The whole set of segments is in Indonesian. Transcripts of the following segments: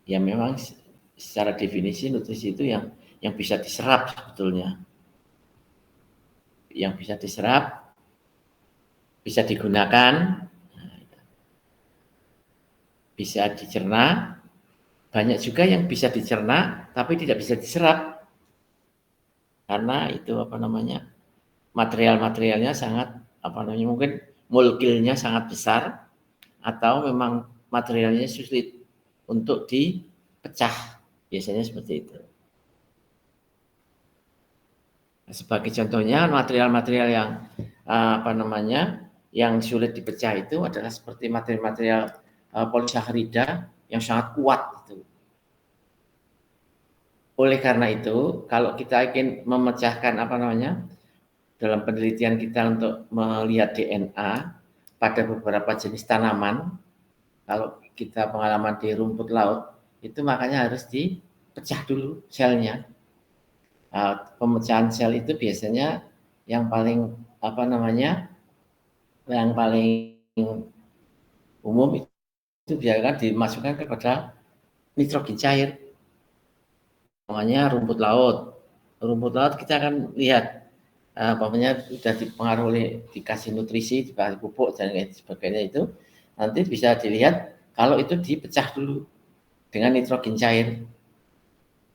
Ya memang secara definisi nutrisi itu yang bisa diserap sebetulnya. Yang bisa diserap, bisa digunakan, bisa dicerna, banyak juga yang bisa dicerna tapi tidak bisa diserap. Karena itu material-materialnya sangat mungkin molekilnya sangat besar atau memang materialnya sulit untuk dipecah. Biasanya seperti itu. Sebagai contohnya material-material yang yang sulit dipecah itu adalah seperti material-material polisakarida yang sangat kuat itu. Oleh karena itu, kalau kita ingin memecahkan dalam penelitian kita untuk melihat DNA pada beberapa jenis tanaman, kalau kita pengalaman di rumput laut, itu makanya harus dipecah dulu selnya. Pemecahan sel itu biasanya yang paling yang paling umum itu biarkan dimasukkan kepada nitrogen cair, namanya rumput laut. Rumput laut kita akan lihat sudah dipengaruhi dikasih nutrisi, dikasih pupuk dan lain sebagainya itu, nanti bisa dilihat kalau itu dipecah dulu dengan nitrogen cair.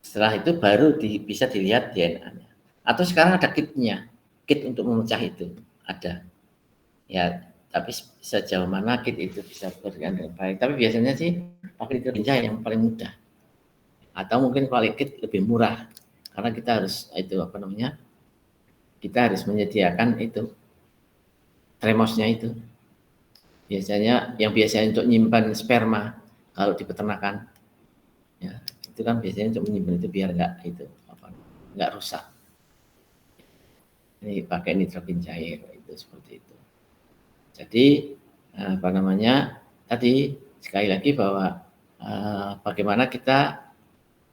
Setelah itu baru bisa dilihat DNA-nya. Atau sekarang ada kitnya, kit untuk memecah itu ada. Ya, tapi sejauh mana kit itu bisa bekerja dengan baik. Tapi biasanya sih pakai nitrogen cair yang paling mudah. Atau mungkin pakai kit lebih murah, karena kita harus kita harus menyediakan itu tremosnya itu. Biasanya untuk nyimpan sperma kalau di peternakan. Ya, itu kan biasanya untuk menyimpan itu biar nggak rusak. Ini pakai nitrogen cair itu seperti itu. Jadi tadi sekali lagi bahwa bagaimana kita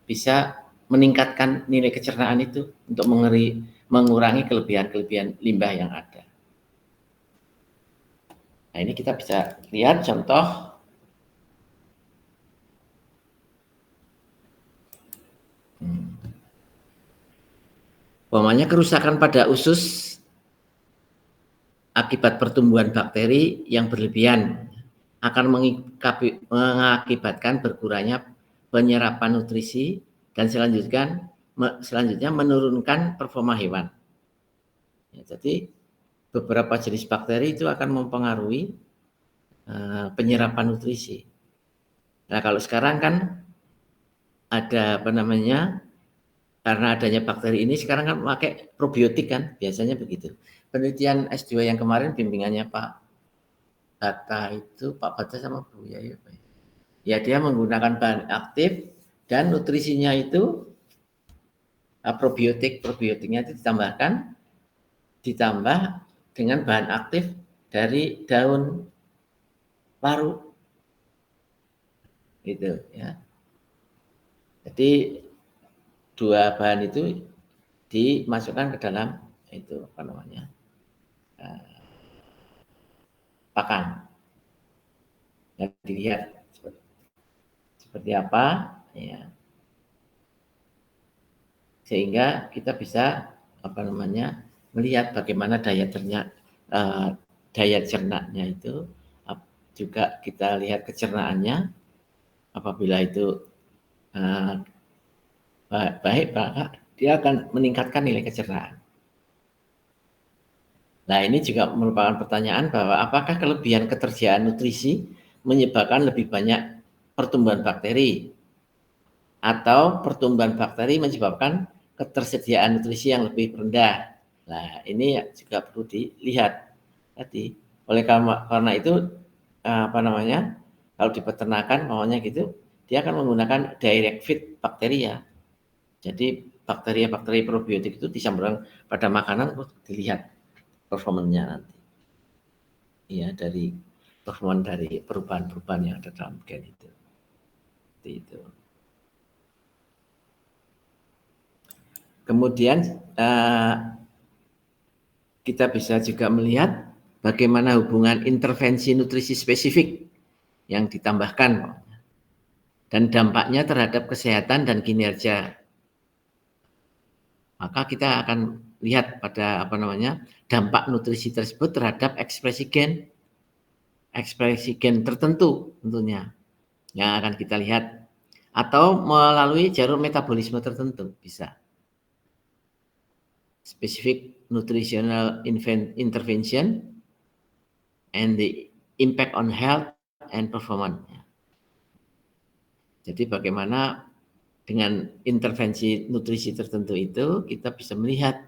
bisa meningkatkan nilai kecernaan itu untuk mengurangi kelebihan-kelebihan limbah yang ada. Nah, ini kita bisa lihat contoh umpamanya kerusakan pada usus akibat pertumbuhan bakteri yang berlebihan akan mengakibatkan berkurangnya penyerapan nutrisi dan selanjutnya menurunkan performa hewan. Ya, jadi beberapa jenis bakteri itu akan mempengaruhi penyerapan nutrisi. Nah, kalau sekarang kan ada karena adanya bakteri ini sekarang kan pakai probiotik kan, biasanya begitu. Penelitian S2 yang kemarin bimbingannya Pak Bata sama Bu Yayu. Ya, dia menggunakan bahan aktif dan nutrisinya itu probiotiknya itu ditambah dengan bahan aktif dari daun paru. Gitu ya. Jadi dua bahan itu dimasukkan ke dalam pakan. Dan dilihat seperti apa ya. Sehingga kita bisa melihat bagaimana daya cernanya itu, juga kita lihat kecernaannya. Apabila itu baik, maka dia akan meningkatkan nilai kecernaan. Nah, ini juga merupakan pertanyaan bahwa apakah kelebihan ketersediaan nutrisi menyebabkan lebih banyak pertumbuhan bakteri, atau pertumbuhan bakteri menyebabkan ketersediaan nutrisi yang lebih rendah. Nah, ini juga perlu dilihat tadi. Oleh karena itu kalau di peternakan dia akan menggunakan direct feed bakteria. Jadi bakteri probiotik itu dicampurkan pada makanan untuk dilihat performanya nanti. Ya, dari performa dari perubahan-perubahan yang ada dalam gen itu. Seperti itu. Kemudian kita bisa juga melihat bagaimana hubungan intervensi nutrisi spesifik yang ditambahkan dan dampaknya terhadap kesehatan dan kinerja. Maka kita akan lihat pada dampak nutrisi tersebut terhadap ekspresi gen tertentu tentunya yang akan kita lihat, atau melalui jalur metabolisme tertentu bisa. Specific nutritional intervention and the impact on health and performance. Jadi bagaimana dengan intervensi nutrisi tertentu itu kita bisa melihat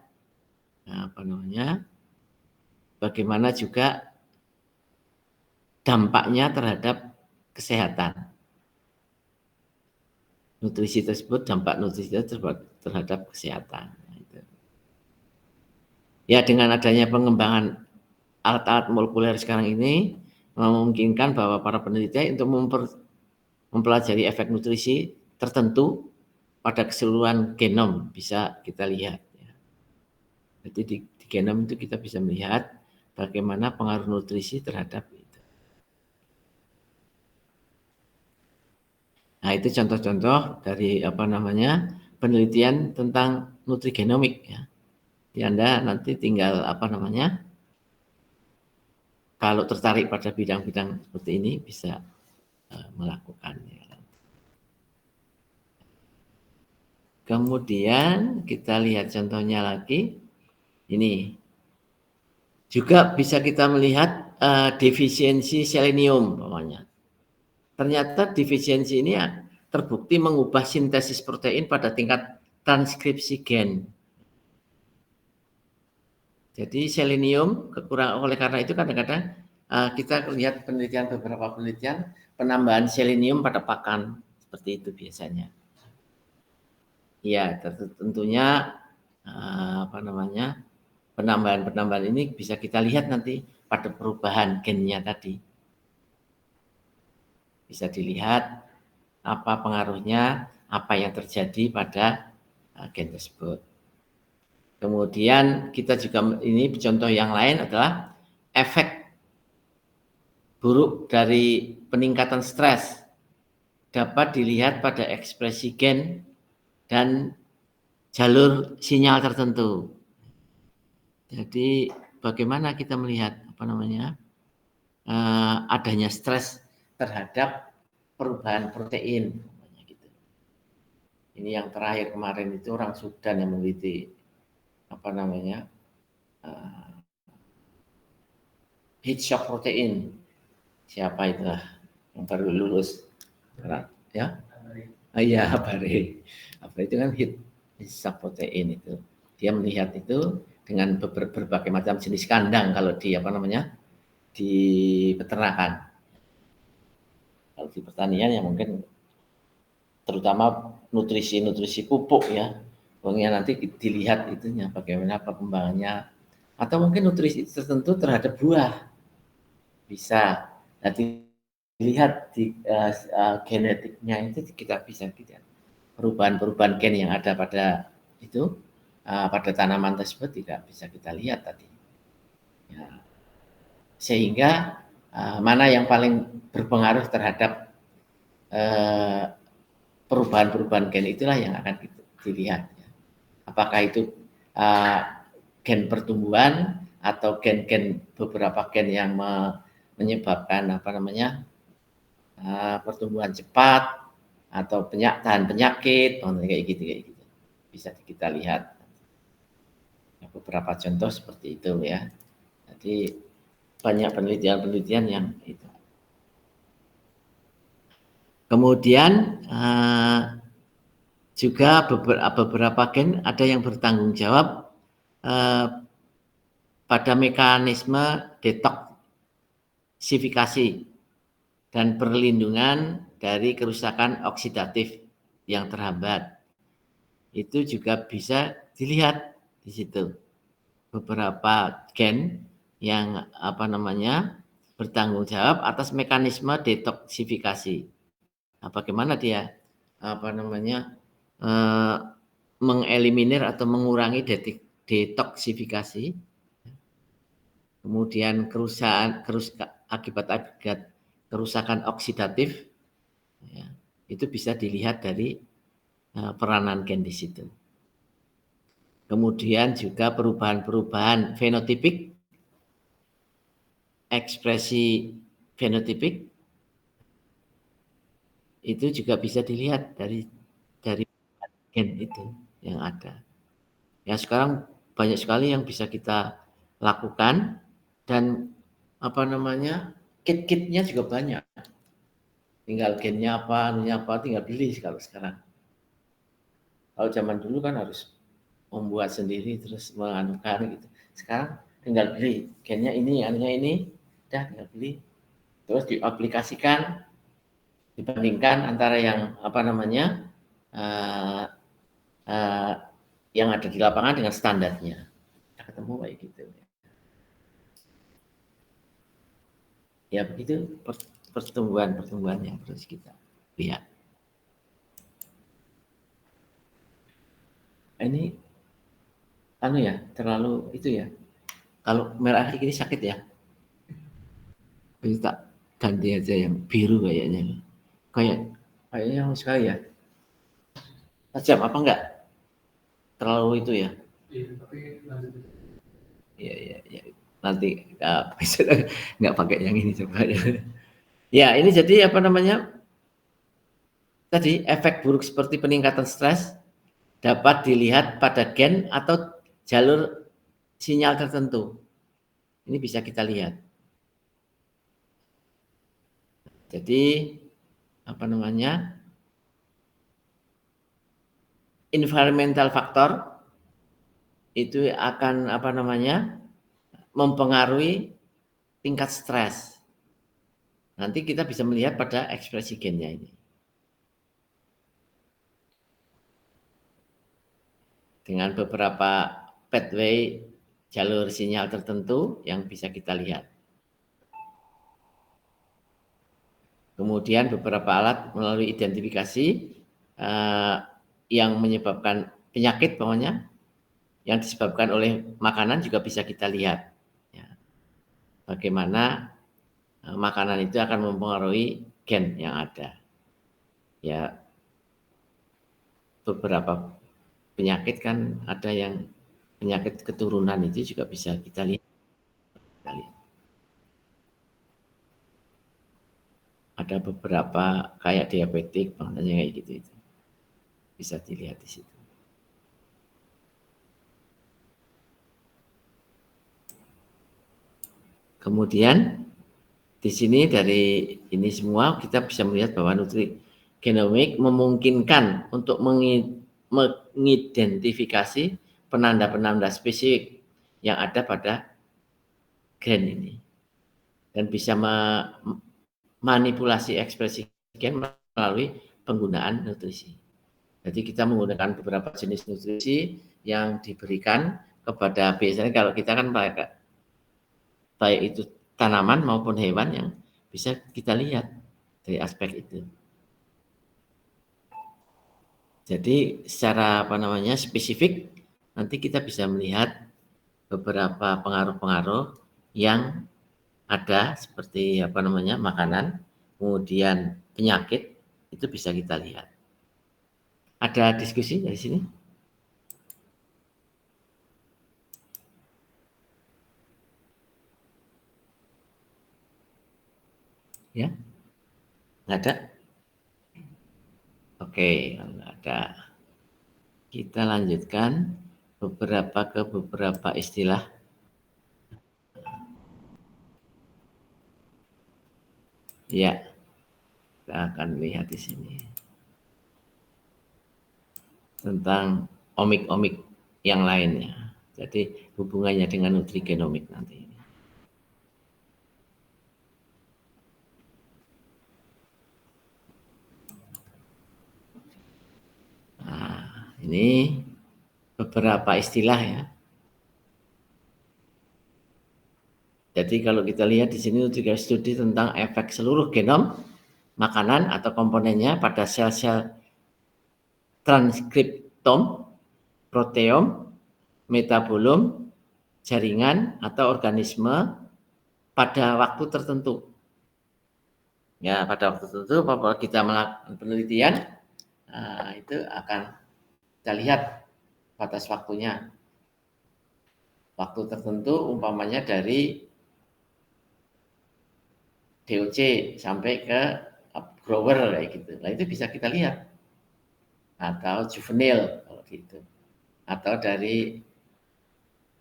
bagaimana juga dampaknya terhadap kesehatan. Nutrisi tersebut, dampak nutrisi tersebut terhadap kesehatan. Ya, dengan adanya pengembangan alat-alat molekuler sekarang ini memungkinkan bahwa para peneliti untuk mempelajari efek nutrisi tertentu pada keseluruhan genom bisa kita lihat. Jadi di genom itu kita bisa melihat bagaimana pengaruh nutrisi terhadap itu. Nah, itu contoh-contoh dari penelitian tentang nutrigenomik ya. Anda nanti tinggal kalau tertarik pada bidang-bidang seperti ini bisa melakukannya. Kemudian kita lihat contohnya lagi. Ini juga bisa kita melihat defisiensi selenium namanya. Ternyata defisiensi ini terbukti mengubah sintesis protein pada tingkat transkripsi gen. Jadi selenium kekurangan, oleh karena itu kadang-kadang kita lihat beberapa penelitian penambahan selenium pada pakan seperti itu biasanya. Ya, tentunya penambahan ini bisa kita lihat nanti pada perubahan gennya tadi. Bisa dilihat apa pengaruhnya, apa yang terjadi pada gen tersebut. Kemudian kita juga ini contoh yang lain adalah efek buruk dari peningkatan stres dapat dilihat pada ekspresi gen dan jalur sinyal tertentu. Jadi bagaimana kita melihat adanya stres terhadap perubahan protein. Ini yang terakhir kemarin itu orang Sudan yang meneliti heat shock protein. Siapa itu yang baru lulus? Ya? Iya, Bare. Apa itu kan heat shock protein itu. Dia melihat itu dengan berbagai macam jenis kandang kalau di di peternakan. Kalau di pertanian ya mungkin terutama nutrisi pupuk ya. Pokoknya nanti dilihat itunya bagaimana perkembangannya, atau mungkin nutrisi tertentu terhadap buah bisa. Nanti dilihat di genetiknya itu kita bisa lihat perubahan gen yang ada pada itu pada tanaman tersebut tidak bisa kita lihat tadi. Ya. Sehingga mana yang paling berpengaruh terhadap perubahan-perubahan gen itulah yang akan dilihat. Apakah itu gen pertumbuhan atau gen-gen beberapa gen yang menyebabkan pertumbuhan cepat atau tahan penyakit, kayak gitu. Bisa kita lihat beberapa contoh seperti itu ya. Jadi banyak penelitian yang itu. Kemudian juga beberapa gen ada yang bertanggung jawab pada mekanisme detoksifikasi dan perlindungan dari kerusakan oksidatif yang terhambat. Itu juga bisa dilihat di situ. Beberapa gen yang bertanggung jawab atas mekanisme detoksifikasi. Bagaimana dia mengeliminir atau mengurangi detoksifikasi, kemudian akibat kerusakan oksidatif, ya, Itu bisa dilihat dari peranan gen di situ. Kemudian juga perubahan-perubahan fenotipik, ekspresi fenotipik itu juga bisa dilihat dari gen itu yang ada. Ya sekarang banyak sekali yang bisa kita lakukan dan kit-kitnya juga banyak. Tinggal gennya apa, tinggal beli kalau sekarang. Kalau zaman dulu kan harus membuat sendiri terus menganukan gitu. Sekarang tinggal beli gennya ini, anunya ini, udah tinggal beli. Terus diaplikasikan, dibandingkan antara yang uh, uh, yang ada di lapangan dengan standarnya. Kita ketemu kayak gitu. Ya begitu pertumbuhan yang terus kita lihat. Ini terlalu itu ya. Kalau merah ini sakit ya. Kita ganti aja yang biru kayaknya. Kayaknya sekali ya. Tajam apa enggak? Terlalu itu ya. Iya, tapi lanjut. Iya. Nanti bisa nggak pakai yang ini coba ya. Ya, ini jadi tadi efek buruk seperti peningkatan stres dapat dilihat pada gen atau jalur sinyal tertentu. Ini bisa kita lihat. Jadi environmental factor itu akan mempengaruhi tingkat stres. Nanti kita bisa melihat pada ekspresi gennya ini. Dengan beberapa pathway jalur sinyal tertentu yang bisa kita lihat. Kemudian beberapa alat melalui identifikasi yang menyebabkan penyakit pokoknya yang disebabkan oleh makanan juga bisa kita lihat. Ya. Bagaimana makanan itu akan mempengaruhi gen yang ada. Ya, beberapa penyakit kan ada yang penyakit keturunan itu juga bisa kita lihat. Ada beberapa kayak diabetik, maknanya kayak gitu itu. Bisa dilihat di situ. Kemudian di sini dari ini semua kita bisa melihat bahwa nutrigenomik memungkinkan untuk mengidentifikasi penanda-penanda spesifik yang ada pada gen ini dan bisa memanipulasi ekspresi gen melalui penggunaan nutrisi. Jadi kita menggunakan beberapa jenis nutrisi yang diberikan kepada biasanya kalau kita kan baik itu tanaman maupun hewan yang bisa kita lihat dari aspek itu. Jadi secara spesifik nanti kita bisa melihat beberapa pengaruh-pengaruh yang ada seperti makanan, kemudian penyakit itu bisa kita lihat. Ada diskusi dari sini? Ya? Nggak ada? Oke, nggak ada. Kita lanjutkan ke beberapa istilah. Ya, kita akan lihat di sini tentang omik-omik yang lainnya. Jadi hubungannya dengan nutrigenomik nanti. Nah, ini beberapa istilah ya. Jadi kalau kita lihat di sini juga studi tentang efek seluruh genom makanan atau komponennya pada sel-sel transkriptom, proteom, metabolom, jaringan atau organisme pada waktu tertentu. Ya, pada waktu tertentu apabila kita melakukan penelitian, itu akan kita lihat batas waktunya. Waktu tertentu umpamanya dari DOC sampai ke grower kayak gitu. Nah, itu bisa kita lihat. Atau juvenil kalau gitu. Atau dari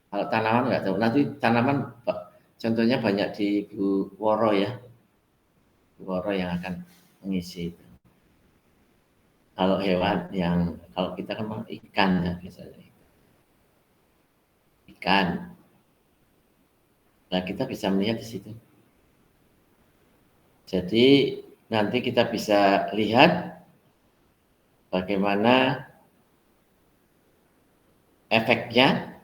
kalau tanaman nggak tahu. Nanti tanaman contohnya banyak di Bu Woro ya. Bu Woro yang akan mengisi itu. Kalau hewan yang kalau kita kan ikan ya biasanya. Ikan. Nah, kita bisa melihat di situ. Jadi nanti kita bisa lihat bagaimana efeknya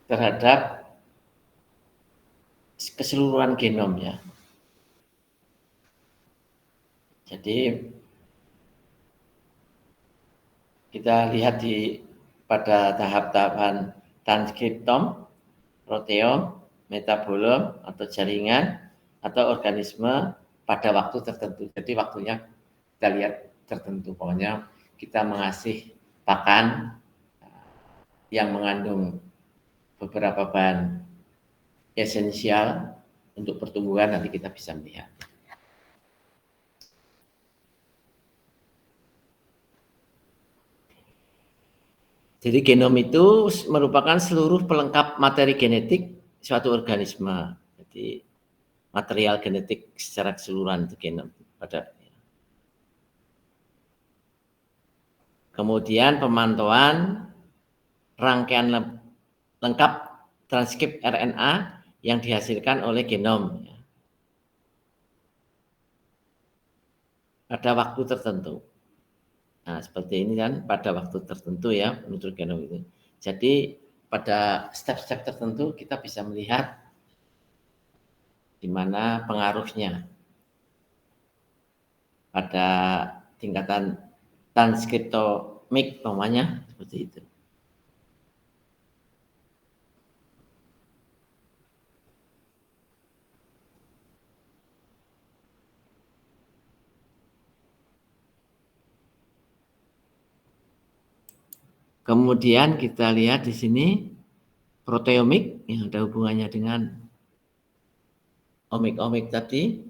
terhadap keseluruhan genom ya. Jadi kita lihat pada tahap-tahapan transkriptom, proteom, metabolom atau jaringan atau organisme pada waktu tertentu. Jadi waktunya kita lihat tertentu. Pokoknya kita mengasih pakan yang mengandung beberapa bahan esensial untuk pertumbuhan, nanti kita bisa melihat. Jadi genom itu merupakan seluruh pelengkap materi genetik suatu organisme. Jadi material genetik secara keseluruhan itu genom. Kemudian pemantauan rangkaian lengkap transkrip RNA yang dihasilkan oleh genom pada waktu tertentu. Nah, seperti ini kan pada waktu tertentu ya menurut genom itu. Jadi pada step-step tertentu kita bisa melihat di mana pengaruhnya pada tingkatan transkriptomik namanya seperti itu. Kemudian kita lihat di sini proteomik yang ada hubungannya dengan omik-omik tadi,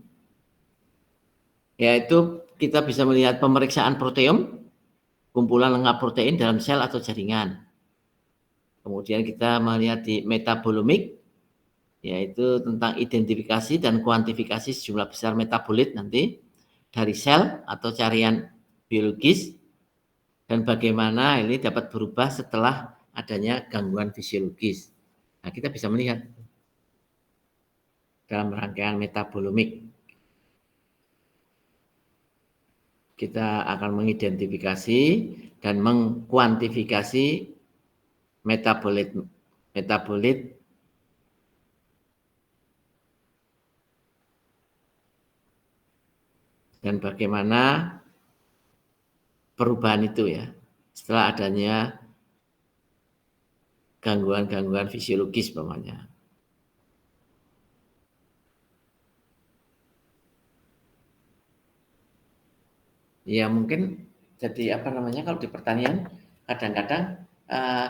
yaitu kita bisa melihat pemeriksaan proteom, kumpulan lengkap protein dalam sel atau jaringan. Kemudian kita melihat di metabolomik, yaitu tentang identifikasi dan kuantifikasi sejumlah besar metabolit nanti dari sel atau carian biologis, dan bagaimana ini dapat berubah setelah adanya gangguan fisiologis. Nah, kita bisa melihat dalam rangkaian metabolomik. Kita akan mengidentifikasi dan mengkuantifikasi metabolit dan bagaimana perubahan itu ya setelah adanya gangguan-gangguan fisiologis umpamanya. Ya mungkin jadi apa namanya kalau di pertanian kadang-kadang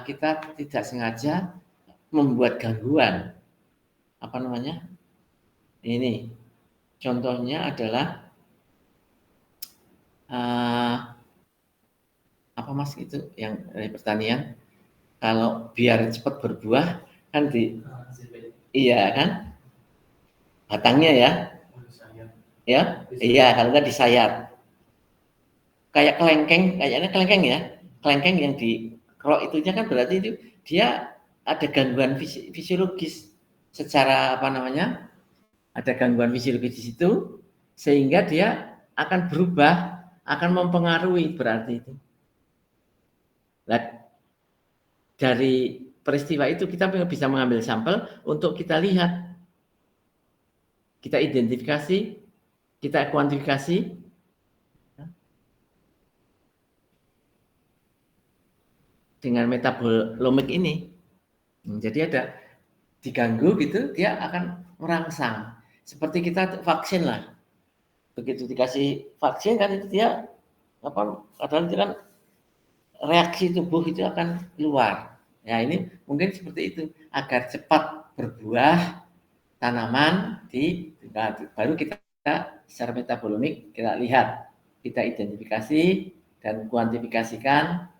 kita tidak sengaja membuat gangguan apa namanya ini contohnya adalah apa mas itu yang dari pertanian kalau biar cepat berbuah kan iya kan batangnya ya iya kalau nggak disayat kayak kayaknya kelengkeng ya kelengkeng yang di kalau itunya kan berarti itu dia ada gangguan fisiologis secara apa namanya ada gangguan fisiologis di situ sehingga dia akan berubah akan mempengaruhi berarti itu. Nah, dari peristiwa itu kita bisa mengambil sampel untuk kita lihat, kita identifikasi, kita kuantifikasi dengan metabolomik ini. Jadi ada diganggu gitu, dia akan merangsang. Seperti kita vaksin lah. begitu dikasih vaksin kan itu dia kadang itu kan reaksi tubuh itu akan keluar. Ya ini mungkin seperti itu agar cepat berbuah tanaman baru kita secara metabolimik kita lihat, kita identifikasi dan kuantifikasikan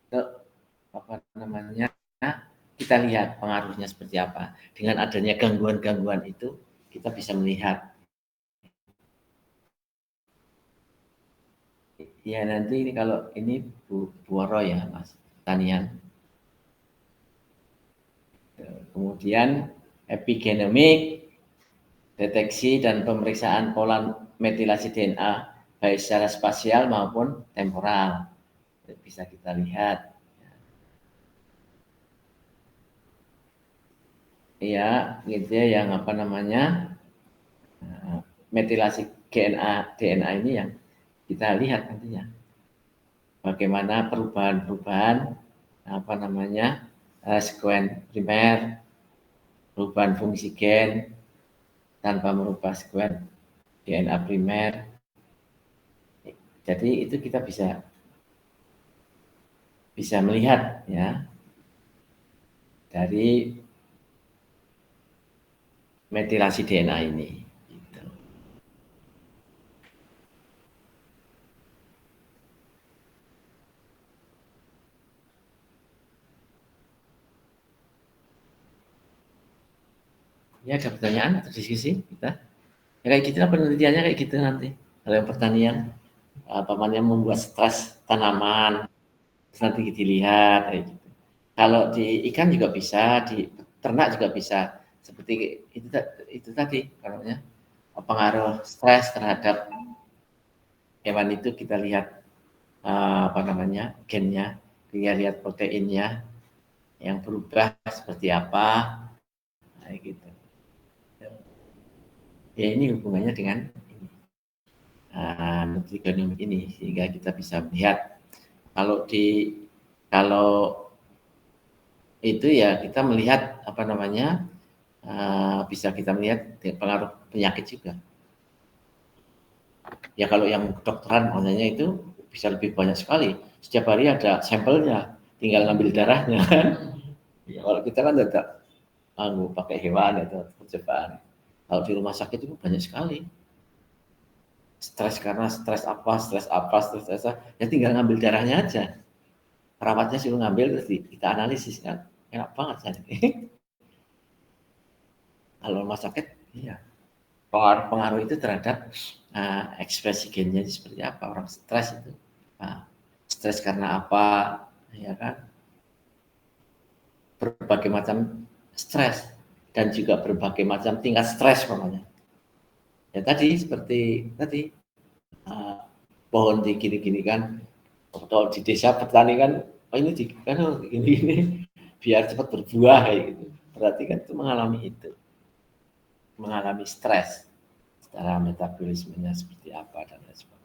untuk apa namanya kita lihat pengaruhnya seperti apa. Dengan adanya gangguan-gangguan itu kita bisa melihat. Ya nanti ini kalau ini Bu Woro ya Mas Tanian. Kemudian epigenomik, deteksi dan pemeriksaan pola metilasi DNA baik secara spasial maupun temporal bisa kita lihat. Ya, gitu ya yang apa namanya metilasi DNA ini yang kita lihat nantinya. Bagaimana perubahan-perubahan apa namanya sekuen primer, perubahan fungsi gen tanpa merubah sekuen DNA primer. Jadi itu kita bisa melihat ya dari metilasi DNA ini. Gitu. Ya ada pertanyaan atau diskusi kita? Ya, kayak gitu lah penelitiannya kayak gitu nanti. Kalau yang pertanian, pamannya membuat stres tanaman, terus nanti dilihat kayak gitu. Kalau di ikan juga bisa, di ternak juga bisa. Seperti itu tadi, namanya pengaruh stres terhadap hewan itu kita lihat apa namanya gennya, kita lihat proteinnya yang berubah seperti apa, kayak gitu. Ya ini hubungannya dengan nutrigenomik ini sehingga kita bisa melihat kalau kalau itu ya kita melihat apa namanya bisa kita melihat pengaruh penyakit juga. Ya kalau yang kedokteran maknanya itu bisa lebih banyak sekali. Setiap hari ada sampelnya, tinggal ngambil darahnya kan. Ya, kalau kita kan tidak pakai hewan atau percobaan. Kalau di rumah sakit itu banyak sekali. Stres karena stres apa, ya tinggal ngambil darahnya aja. Perawatnya suruh ngambil terus kita analisis kan. Enak banget kan. Kalau rumah sakit, iya. Pengaruh itu terhadap ekspresi gennya seperti apa orang stres itu. Stres karena apa, ya kan? Berbagai macam stres dan juga berbagai macam tingkat stres pokoknya. Ya tadi seperti tadi pohon di gini-gini kan, atau di desa petani kan, ini di kan gini-gini biar cepat berbuah kayak gitu. Berarti kan itu mengalami stres secara metabolismenya seperti apa dan lain sebagainya.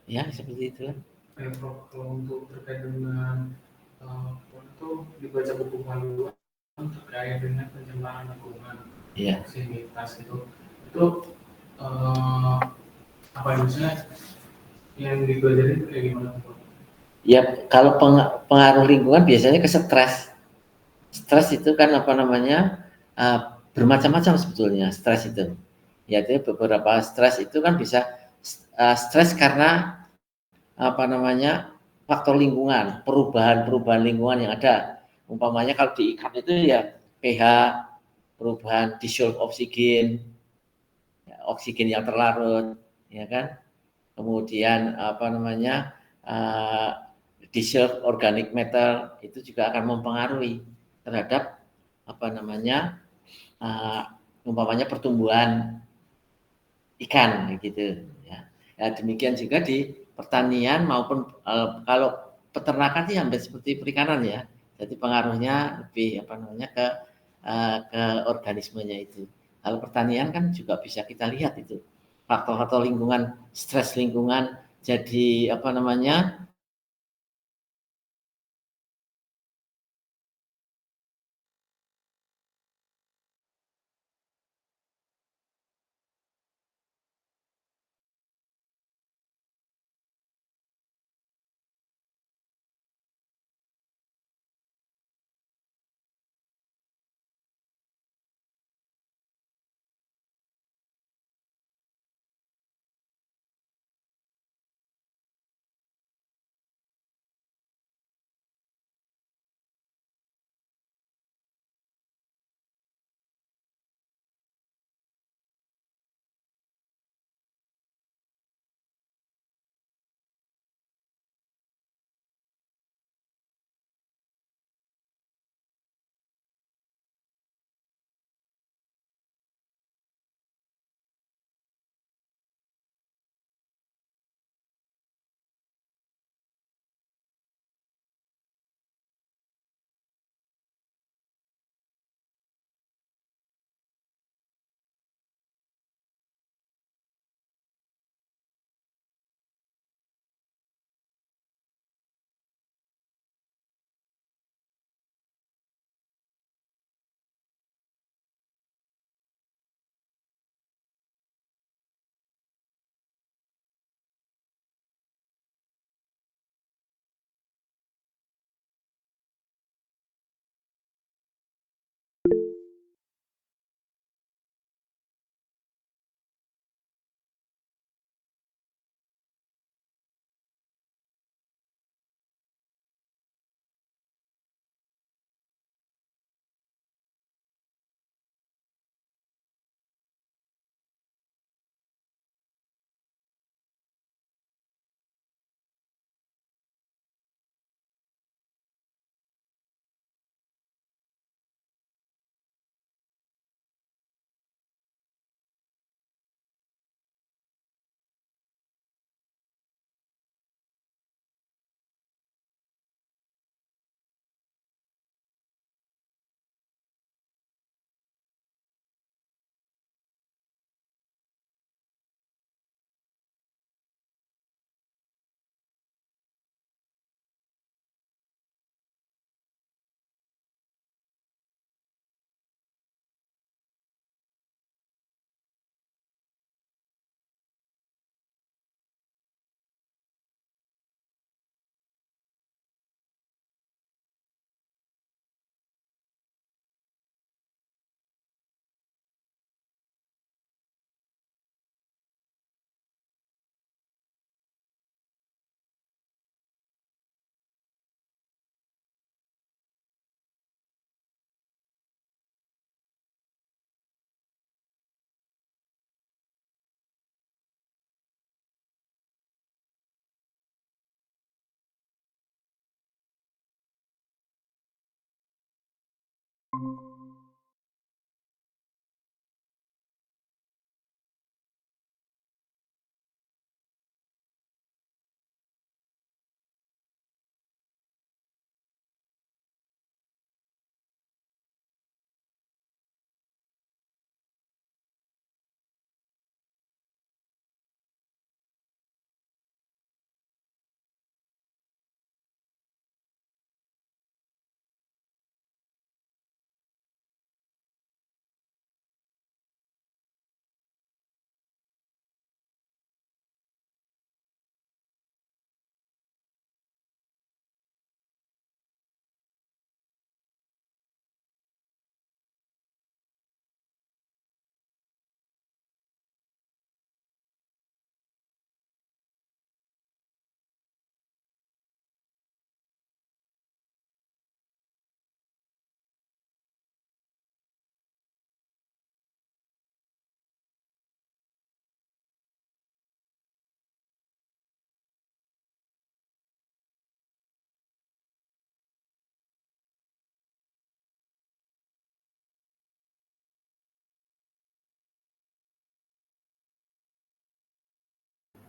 Ya seperti itu. Kalau untuk terkait dengan itu dibaca buku panduan terkait dengan pencemaran lingkungan, ya. Sinitas itu apa misalnya yang dipelajari kayak gimana? Ya kalau pengaruh lingkungan biasanya ke stres. Stres itu kan apa namanya bermacam-macam sebetulnya stres itu. Yaitu beberapa stres itu kan bisa stres karena apa namanya faktor lingkungan, perubahan lingkungan yang ada. Umpamanya kalau di ikan itu ya pH, perubahan dissolve oksigen, ya, oksigen yang terlarut, ya kan. Kemudian apa namanya dissolve organic matter itu juga akan mempengaruhi terhadap apa namanya umpamanya pertumbuhan ikan gitu ya. Ya demikian juga di pertanian maupun kalau peternakan sih hampir seperti perikanan ya. Jadi pengaruhnya lebih apa namanya ke organismenya itu. Kalau pertanian kan juga bisa kita lihat itu faktor-faktor lingkungan, stres lingkungan, jadi apa namanya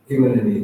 Gimana nih?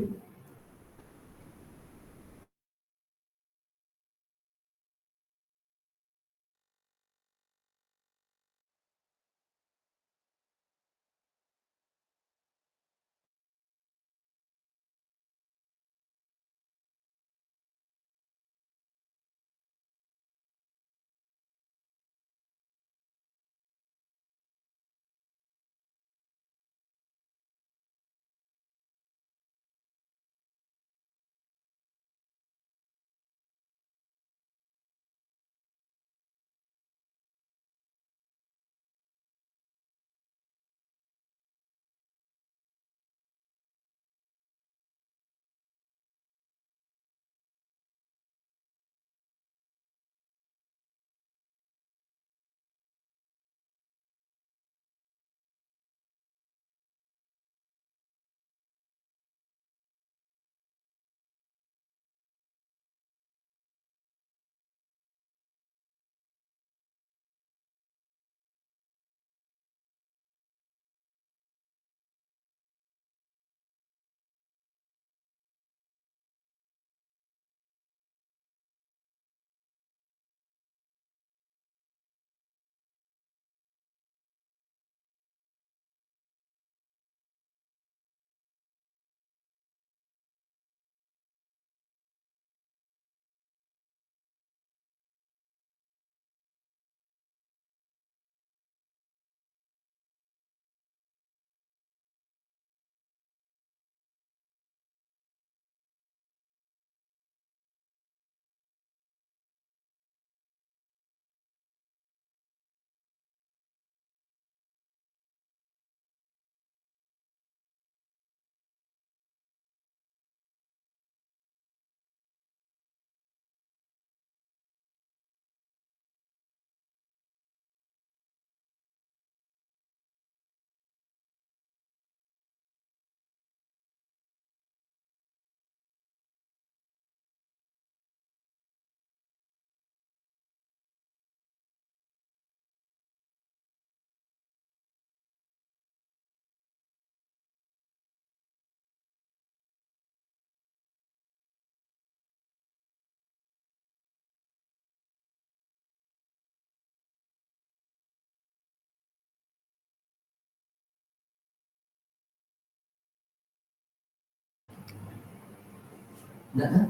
Nah,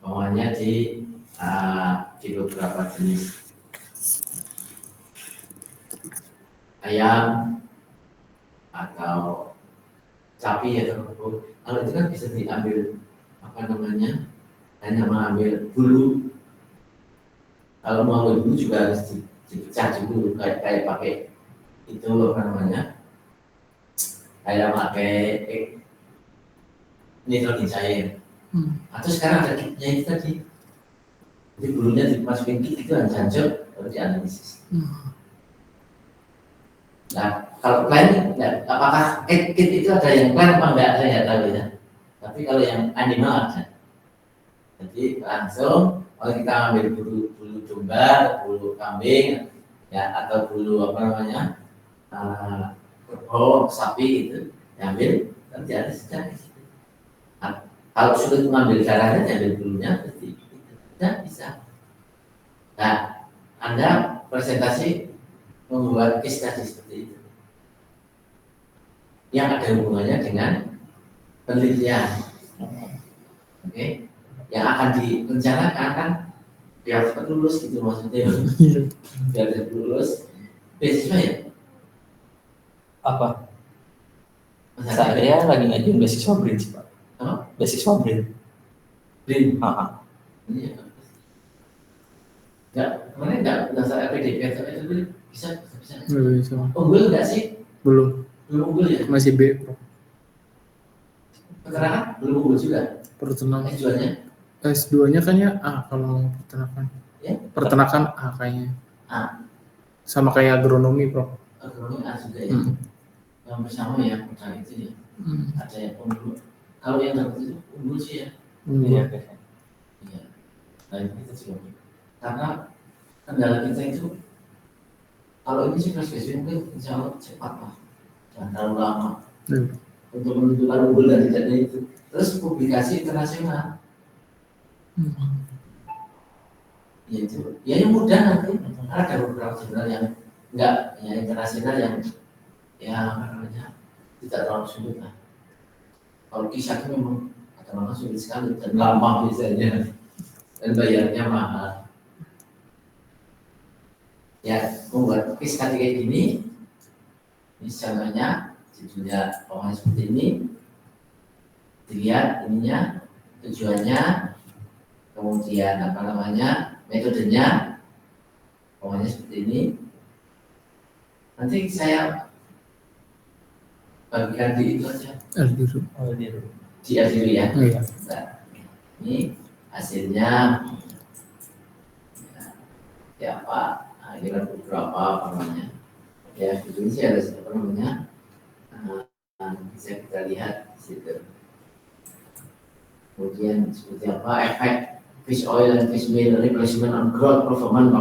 Bawahnya di beberapa jenis ayam atau sapi atau kebo. Kalau itu kan bisa diambil hanya mengambil bulu. Kalau mau ambil bulu juga harus dipecah dulu kayak pakai itu kayak pakai nitrogen cair. Atau sekarang ada kitnya itu tadi. Jadi bulunya dimasukin kit itu hancur baru dianalisis. Nah, kalau plan, apakah kit itu ada yang plan apa enggak, saya nggak tahu ya. Tapi kalau yang animal ada. Jadi langsung kalau kita ambil bulu domba, bulu kambing, ya atau bulu kerbau, sapi itu, diambil nanti ada sejak. Nah, kalau sulit mengambil darahnya, diambil bulunya, seperti itu, tidak bisa. Nah, Anda presentasi membuat case tadi seperti itu yang ada hubungannya dengan penelitian, oke? Yang akan direncanakan kan biar cepat lulus gitu maksudnya, biar cepat lulus. Beasiswa ya? Apa? Saya lagi ngajuin beasiswa BRIN sih Pak. Beasiswa BRIN. BRIN. Iya. Enggak, kemarin enggak dasar LPDP atau itu bisa. Bisa. Unggul enggak sih? Belum unggul ya? masih B. Peternakan belum unggul juga. Peternakan S2-nya? S2-nya kayaknya A kalau peternakan. Ya? Peternakan A kayaknya. A. Sama kayak agronomi, Bro. Agronomi A juga ya. Yang bersama ya peternak itu ya. Ada yang unggul. Kalau yang dapat itu unggul sih ya. Iya. Iya. Nah kita juga. Karena kendala kita itu kalau ini sih spesies mungkin insya Allah cepat lah, jangan terlalu lama untuk menentukan unggul dan tidaknya itu. Terus publikasi internasional, ya itu, ya yang mudah nanti. Ada beberapa jurnal yang enggak, ya internasional yang tidak terlalu sulit lah. Kalau kisah itu memang kadang-kadang sulit sekali dan lama biasanya dan bayarnya mahal. Ya, membuat case kayak gini, misalnya judulnya pokoknya seperti ini, dilihat ininya, tujuannya, kemudian metodenya, pokoknya seperti ini. Nanti saya bagikan di itu aja. Di Aldiru ya. Iya. Nah, ini hasilnya, ya Pak. Nah, ini kan beberapa ya ini sih ada bisa kita lihat di situ. Kemudian seperti apa efek fish oil dan fish meal replacement on growth performance,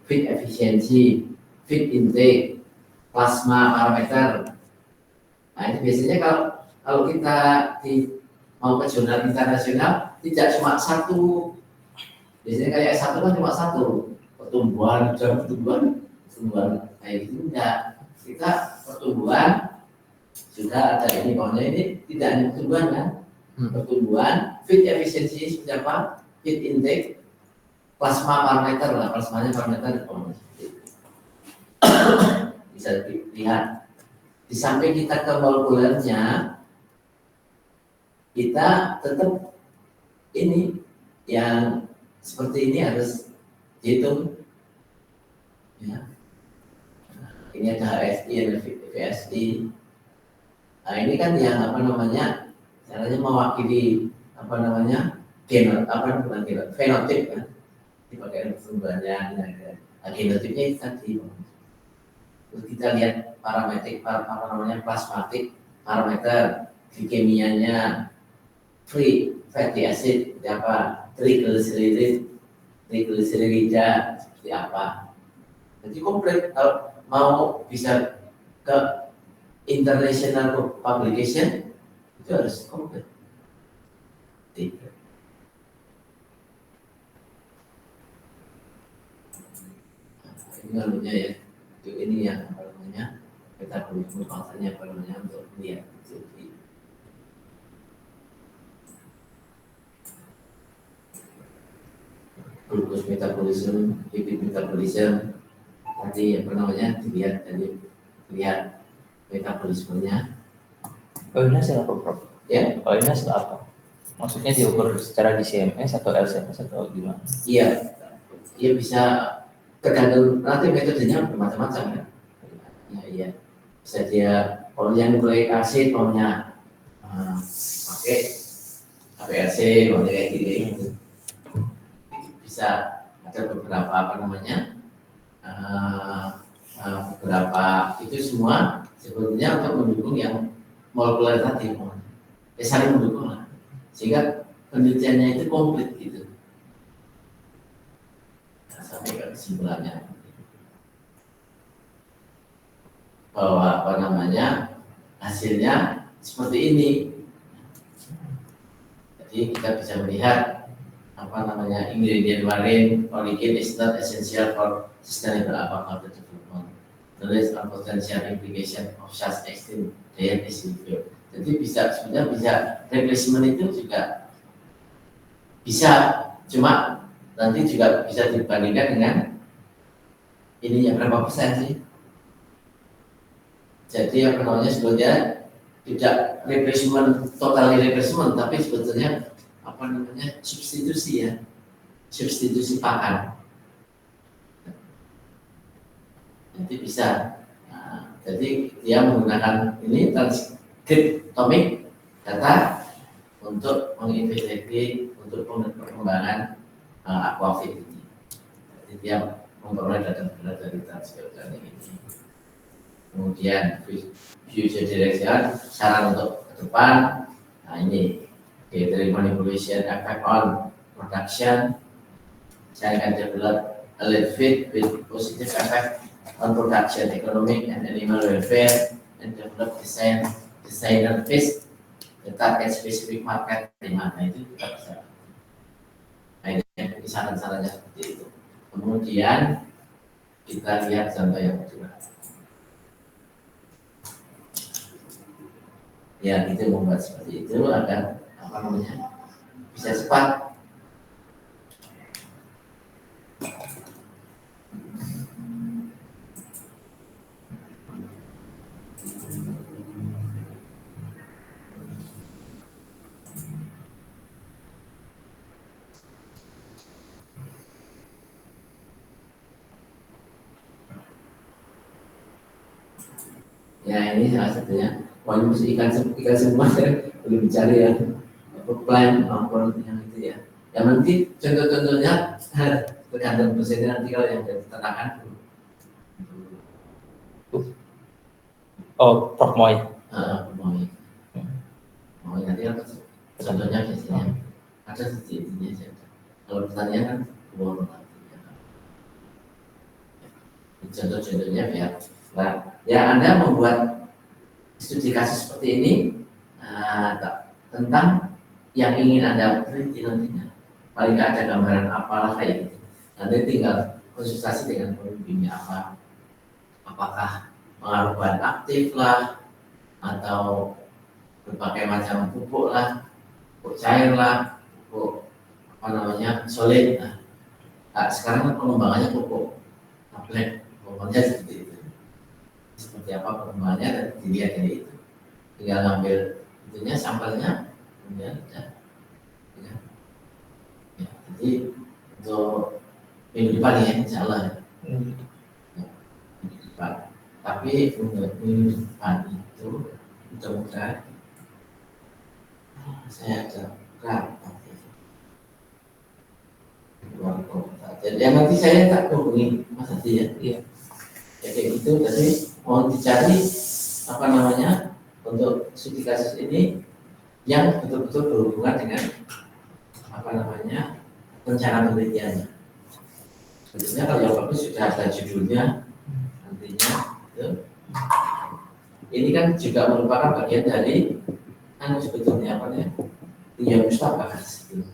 feed efficiency, feed intake, plasma parameter. Nah itu biasanya kalau kita mau ke jurnal internasional tidak cuma satu, biasanya kayak satu kan cuma satu. Pertumbuhan kayak gitu enggak. Kita pertumbuhan sudah ada ini, pokoknya ini tidak hanya pertumbuhan kan, pertumbuhan, feed efficiency seperti apa, feed intake, plasma parameter lah, plasmanya parameter bisa dilihat. Di samping kita ke molekulernya, kita tetap ini yang seperti ini harus dihitung. Ya. Ini ada HSI, ada VSI. Nah ini kan yang caranya mewakili fenotip kan, dipakai pertumbuhannya. Genotipnya itu tadi. Terus kita lihat plasmatik parameter, glikemianya, free fatty acid seperti apa, triglycerida seperti apa. Jadi komplit. Kalau mau bisa ke international publication itu harus komplit. Ini ngalunya ya. Itu ini yang kita perlu bangsanya untuk lihat. glucose metabolism, lipid metabolism, tadi apa namanya dilihat metabolismenya. Oh ini hasil apa Prof? Ya, Oh ini hasil apa? Maksudnya diukur secara di CMS atau LCMS atau gimana? iya, iya bisa tergantung nanti metodenya bermacam-macam ya. Ya, iya, bisa dia kalau yang nucleic acid maunya pakai HPLC, maunya kayak gitu. Bisa ada beberapa apa namanya beberapa itu semua sebetulnya untuk mendukung yang molekuler tadi, saling mendukung lah, sehingga penelitiannya itu komplit gitu. Nah, sampai ke kesimpulannya bahwa apa namanya hasilnya seperti ini. Jadi kita bisa melihat apa namanya ingredient marine origin is not essential for sustainable aquaculture development. Knowledge on potential implication of such extreme diet is reviewed. Jadi sebenarnya bisa replacement itu juga bisa, cuma nanti juga bisa dibandingkan dengan ininya berapa persen sih. Jadi apa namanya sebetulnya tidak replacement, total replacement, tapi sebetulnya apa namanya substitusi ya, substitusi pakan. Jadi bisa, jadi dia menggunakan ini transcriptomic data untuk menginvestigasi untuk perkembangan aquafit ini. Jadi dia memperoleh data dari transcriptomic ini. Kemudian future direction, saran untuk ke depan. Nah ini dietary manipulation effect on production. Saya akan develop a lead feed with positive effect on production, economic and animal welfare, and develop designer fish the target specific market di mana itu kita bisa. Nah ini saran-sarannya seperti itu. Kemudian kita lihat contoh yang kedua. Ya itu membuat seperti itu agar apa namanya bisa cepat. Ya ini salah satunya. Pokoknya mesti ikan semua ya, belum dicari ya. Plan maupun yang itu ya. Yang nanti contoh-contohnya tergantung persennya nanti kalau yang dari ternakan. Oh Prof Moy. Moy nanti apa contohnya biasanya ada setitiknya saja. Kalau pertanyaan kan boleh contoh-contohnya biar. Nah, ya Anda membuat studi kasus seperti ini tentang yang ingin Anda teliti nantinya. Paling nggak ada gambaran apalah kayak gitu. Nanti tinggal konsultasi dengan pembimbingnya apakah pengaruh bahan aktif lah, atau berbagai macam pupuk lah, pupuk cair lah, pupuk apa namanya solid. Nah, sekarang kan pengembangannya pupuk tablet, pokoknya seperti itu. Seperti apa perkembangannya dan dilihat dari itu. Tinggal ngambil itunya sampelnya, kemudian ya. Jadi untuk minggu depan ya, insya Allah ya. Minggu depan. Tapi untuk minggu depan itu mudah-mudahan saya ada luar kota. Jadi nanti saya tak hubungi Mas Adi ya. Iya. Ya kayak gitu. Jadi mau dicari apa namanya untuk studi kasus ini yang betul-betul berhubungan dengan apa namanya rencana penelitiannya. Sebenarnya kalau yang bagus sudah ada judulnya nantinya. Gitu. Ini kan juga merupakan bagian dari sebetulnya apa ya? Yang Mustafa itu.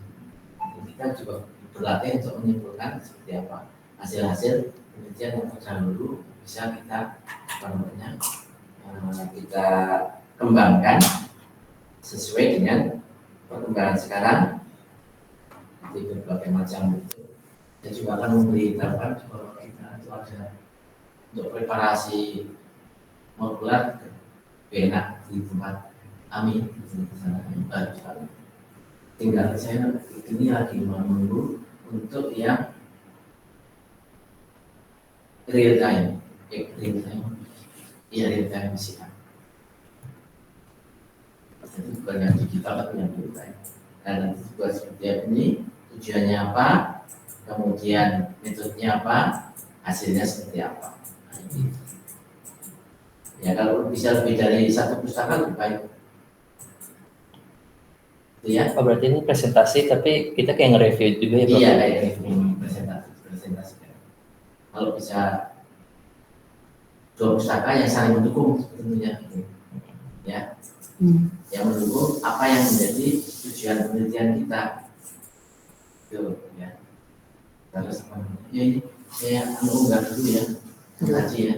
Kita juga berlatih untuk menyimpulkan seperti apa hasil-hasil penelitian yang terdahulu bisa kita apa namanya kita kembangkan sesuai dengan perkembangan sekarang di berbagai macam Saya juga akan memberitahukan bahwa kita itu ada untuk preparasi molekuler enak di tempat kami di sana baru sekali. Tinggal saya ini lagi menunggu untuk yang real time, real time PCR. Jadi bukan yang digital tapi yang real time. Dan nanti juga seperti ini tujuannya apa, kemudian metodenya apa, hasilnya seperti apa. Nah, ini. Ya kalau bisa lebih dari satu pustaka lebih baik. Iya. Oh, berarti ini presentasi tapi kita kayak nge-review juga ya Pak? Iya, kayak review presentasi. Kalau bisa 2 pustaka yang saling mendukung tentunya, ya, yang mendukung apa yang menjadi tujuan penelitian kita, itu ya. Terus, ya ini saya unggah dulu ya, ngaji ya.